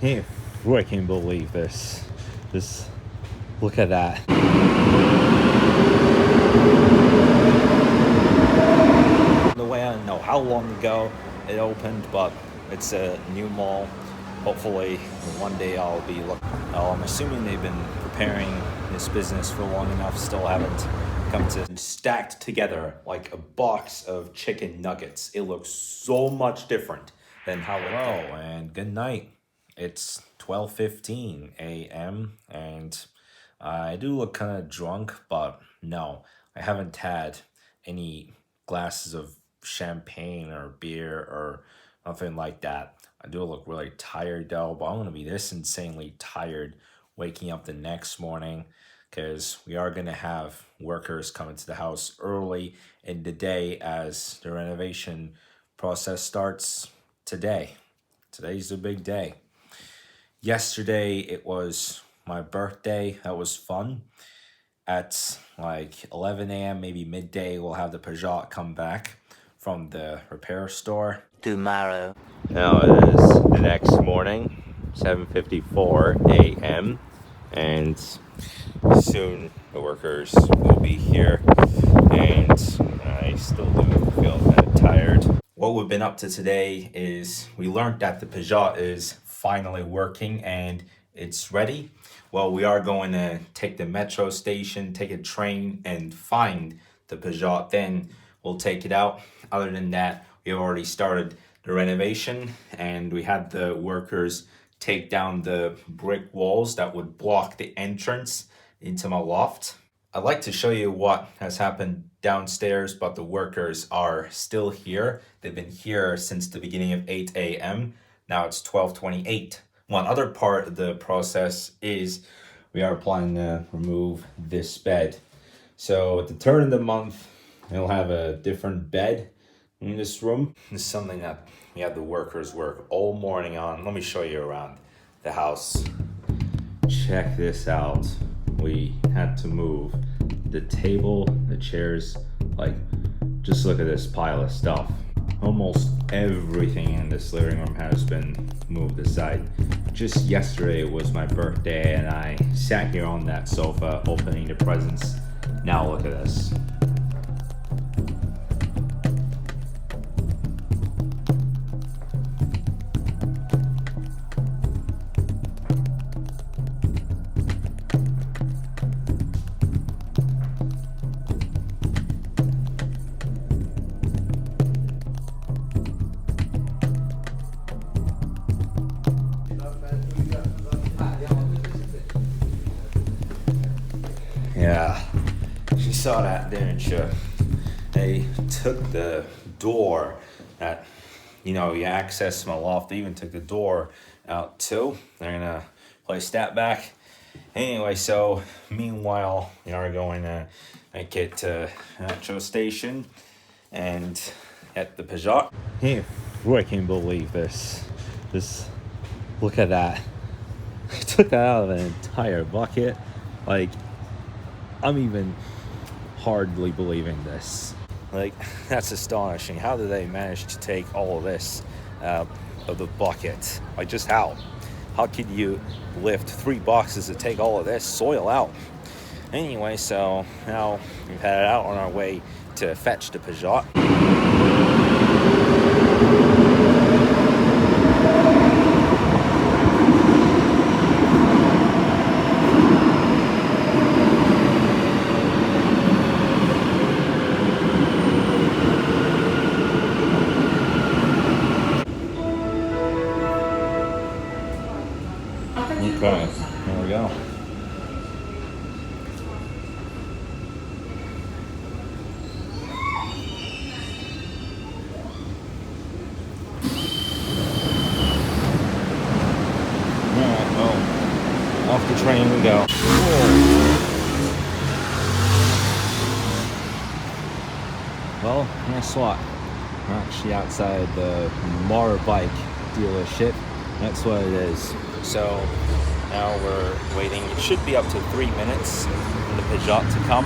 I can't believe this. Just look at that. The way I don't know how long ago it opened, but it's a new mall. Hopefully one day I'll be looking. I'm assuming they've been preparing this business for long enough, still haven't come to stacked together like a box of chicken nuggets. It looks so much different than how it came. And good night. It's 12:15 a.m. and I do look kind of drunk, but no, I haven't had any glasses of champagne or beer or nothing like that. I do look really tired though, but I'm gonna be this insanely tired waking up the next morning because we are gonna have workers coming to the house early in the day as the renovation process starts today. Today's the big day. Yesterday it was my birthday. That was fun. At like 11 a.m., maybe midday, we'll have the Peugeot come back from the repair store. Tomorrow. Now it is the next morning, 7:54 a.m. and soon the workers will be here and I still do feel kind of tired. What we've been up to today is we learned that the Peugeot is finally working and it's ready. Well, we are going to take the metro station, take a train and find the Peugeot. Then we'll take it out. Other than that, we have already started the renovation and we had the workers take down the brick walls that would block the entrance into my loft. I'd like to show you what has happened downstairs, but the workers are still here. They've been here since the beginning of 8 a.m. Now it's 12:28. One other part of the process is we are planning to remove this bed. So at the turn of the month, we'll have a different bed in this room. This is something that we had the workers work all morning on. Let me show you around the house. Check this out. We had to move the table, the chairs, like just look at this pile of stuff. Almost everything in this living room has been moved aside. Just yesterday was my birthday and I sat here on that sofa opening the presents. Now look at this. Yeah, she saw that, didn't she? They took the door that, you access my loft. They even took the door out too. They're gonna place that back. Anyway, so meanwhile, we are going to make it to metro station and at the Peugeot. I can't believe this. Just look at that. I took that out of an entire bucket. Like, I'm even hardly believing this. Like, that's astonishing. How did they manage to take all of this out of the bucket? Like, just how? How could you lift 3 boxes to take all of this soil out? Anyway, so now we've headed out on our way to fetch the Peugeot. Okay, here we go. Alright, well, off the train we go. Well, guess what? We're actually outside the motorbike dealership. That's what it is. So now we're waiting. It should be up to 3 minutes for the Peugeot to come.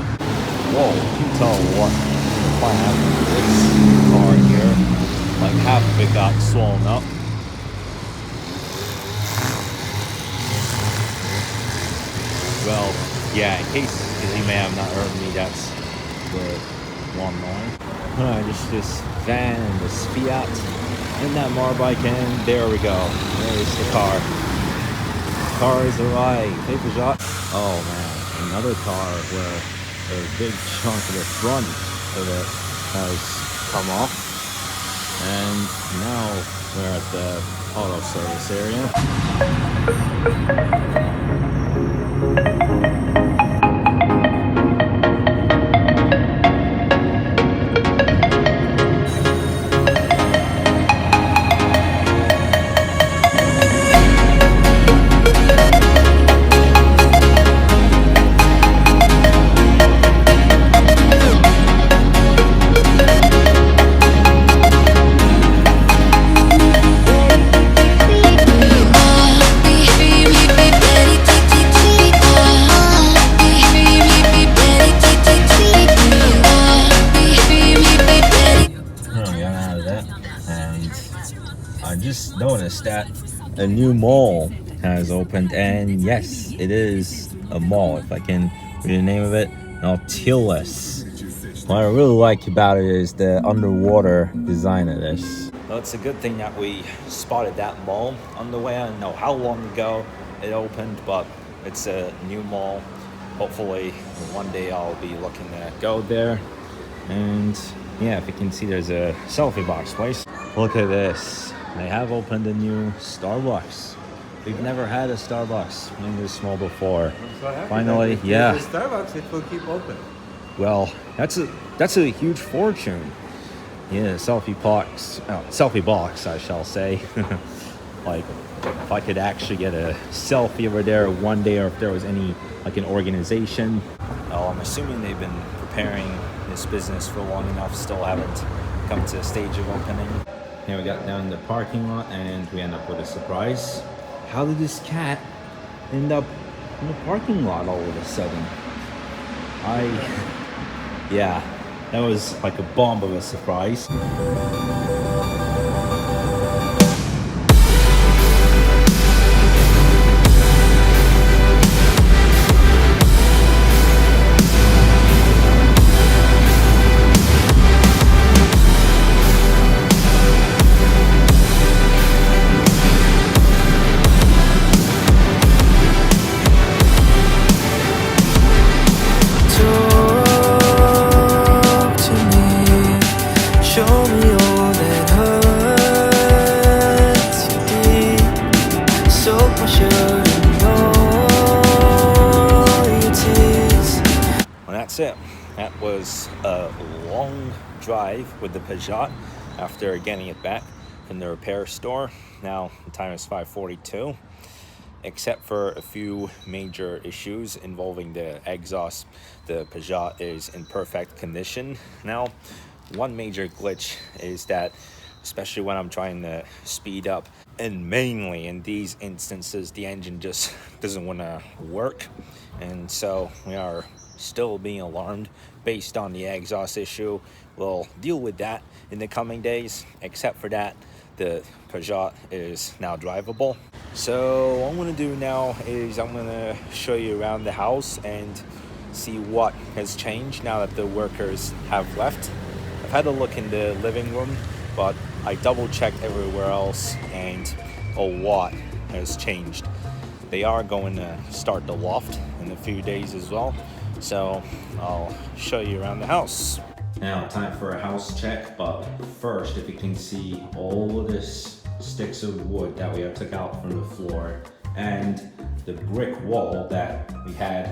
Whoa, you can tell what I have this car here. Like half of it got swollen up. Well, yeah, in case you may have not heard me, that's the lawnmower. Just van and this Fiat and that motorbike, and there we go. There's the car. Car is arrived. Hey, Peugeot. Oh man, another car where a big chunk of the front of it has come off, and now we're at the auto service area. I just noticed that a new mall has opened, and yes, it is a mall. If I can read the name of it, Nautilus. What I really like about it is the underwater design of this. Well, it's a good thing that we spotted that mall on the way. I don't know how long ago it opened, but it's a new mall. Hopefully, one day I'll be looking to go there. And yeah, if you can see, there's a selfie box place. Look at this. They have opened a new Starbucks. We've never had a Starbucks in this mall before. Finally, yeah. If there's a Starbucks, it will keep open. Well, that's a huge fortune. Yeah, selfie box, I shall say. Like, if I could actually get a selfie over there one day, or if there was any like an organization. Oh, I'm assuming they've been preparing this business for long enough. Still haven't come to the stage of opening. Here we got down the parking lot, and we end up with a surprise. How did this cat end up in the parking lot all of a sudden? Yeah, that was like a bomb of a surprise. That's it. That was a long drive with the Peugeot after getting it back from the repair store. Now the time is 5:42. Except for a few major issues involving the exhaust, the Peugeot is in perfect condition. Now, one major glitch is that, especially when I'm trying to speed up, and mainly in these instances, the engine just doesn't want to work. And so we are still being alarmed based on the exhaust issue. We'll deal with that in the coming days. Except for that, the Peugeot is now drivable. So what I'm going to do now is I'm going to show you around the house and see what has changed now that the workers have left. I've had a look in the living room, but I double checked everywhere else, and a lot has changed. They are going to start the loft in a few days as well, so I'll show you around the house. Now, time for a house check, but first, if you can see all of this sticks of wood that we have took out from the floor, and the brick wall that we had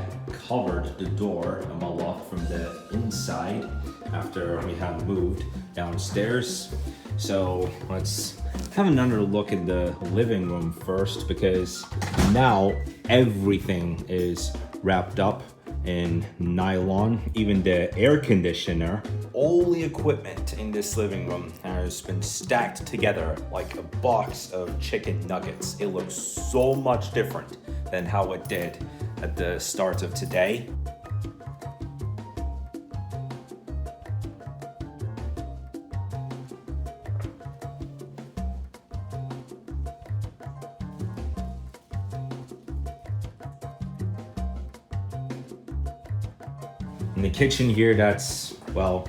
covered the door of my loft from the inside after we had moved downstairs. So let's have another look at the living room first, because now everything is wrapped up in nylon. Even the air conditioner, all the equipment in this living room has been stacked together like a box of chicken nuggets. It looks so much different than how it did at the start of today. In the kitchen here, that's, well,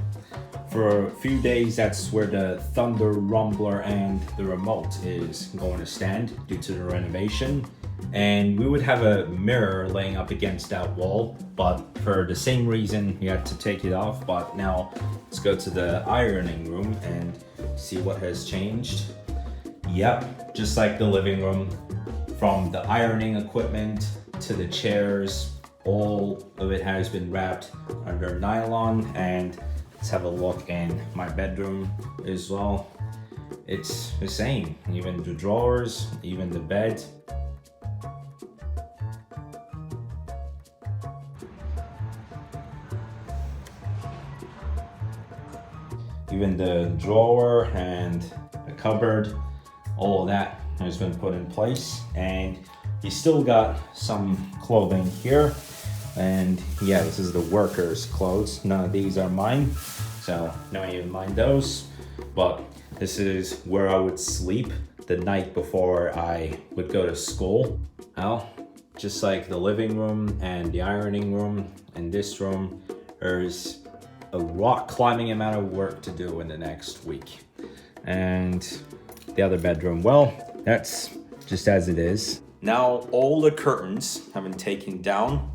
for a few days, that's where the Thunder Rumbler and the remote is going to stand due to the renovation. And we would have a mirror laying up against that wall, but for the same reason, we had to take it off. But now let's go to the ironing room and see what has changed. Yep, just like the living room, from the ironing equipment to the chairs, all of it has been wrapped under nylon. And let's have a look in my bedroom as well. It's the same, even the drawers, even the bed. Even the drawer and the cupboard, all of that has been put in place. And you still got some clothing here. And yeah, this is the workers' clothes. None of these are mine, so don't even mind those. But this is where I would sleep the night before I would go to school. Well, just like the living room and the ironing room and this room, there's a rock climbing amount of work to do in the next week. And the other bedroom, well, that's just as it is. Now all the curtains have been taken down.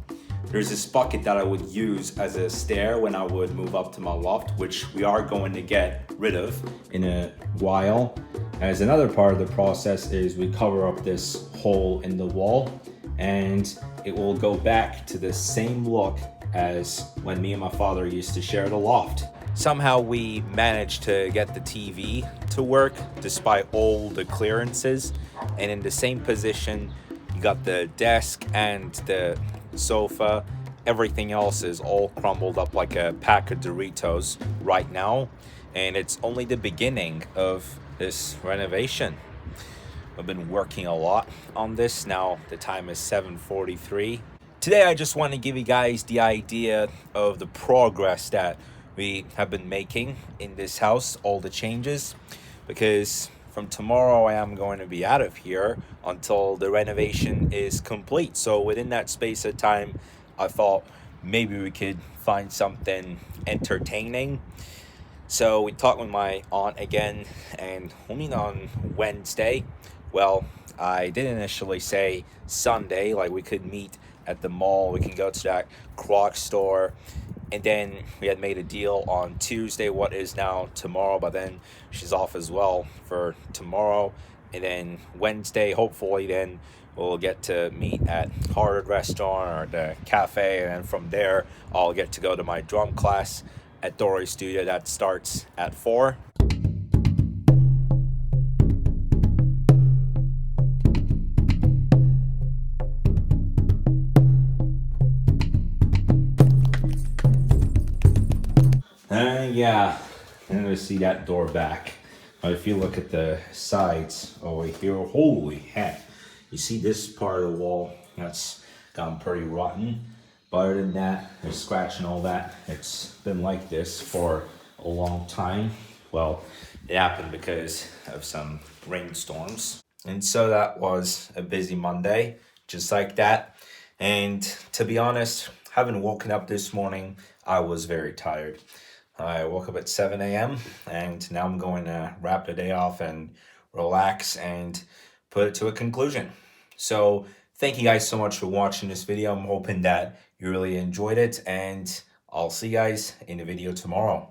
There's this bucket that I would use as a stair when I would move up to my loft, which we are going to get rid of in a while. As another part of the process is we cover up this hole in the wall, and it will go back to the same look as when me and my father used to share the loft. Somehow we managed to get the TV to work despite all the clearances, and in the same position you got the desk and the sofa. Everything else is all crumbled up like a pack of Doritos right now, and it's only the beginning of this renovation. I've been working a lot on this. Now the time is 7:43. Today I just want to give you guys the idea of the progress that we have been making in this house, all the changes, because from tomorrow I am going to be out of here until the renovation is complete. So within that space of time, I thought maybe we could find something entertaining. So we talked with my aunt again, and we'll meet on Wednesday. Well, I did initially say Sunday, like we could meet at the mall, we can go to that Croc store. And then we had made a deal on Tuesday, what is now tomorrow, but then she's off as well for tomorrow. And then Wednesday, hopefully then we'll get to meet at Harvard Restaurant or the cafe. And then from there, I'll get to go to my drum class at Dory's studio that starts at 4. Yeah, I'm gonna see that door back. If you look at the sides over here, holy heck. You see this part of the wall, that's gone pretty rotten. But other than that, there's scratch and all that. It's been like this for a long time. Well, it happened because of some rainstorms. And so that was a busy Monday, just like that. And to be honest, having woken up this morning, I was very tired. I woke up at 7 a.m. and now I'm going to wrap the day off and relax and put it to a conclusion. So thank you guys so much for watching this video. I'm hoping that you really enjoyed it, and I'll see you guys in the video tomorrow.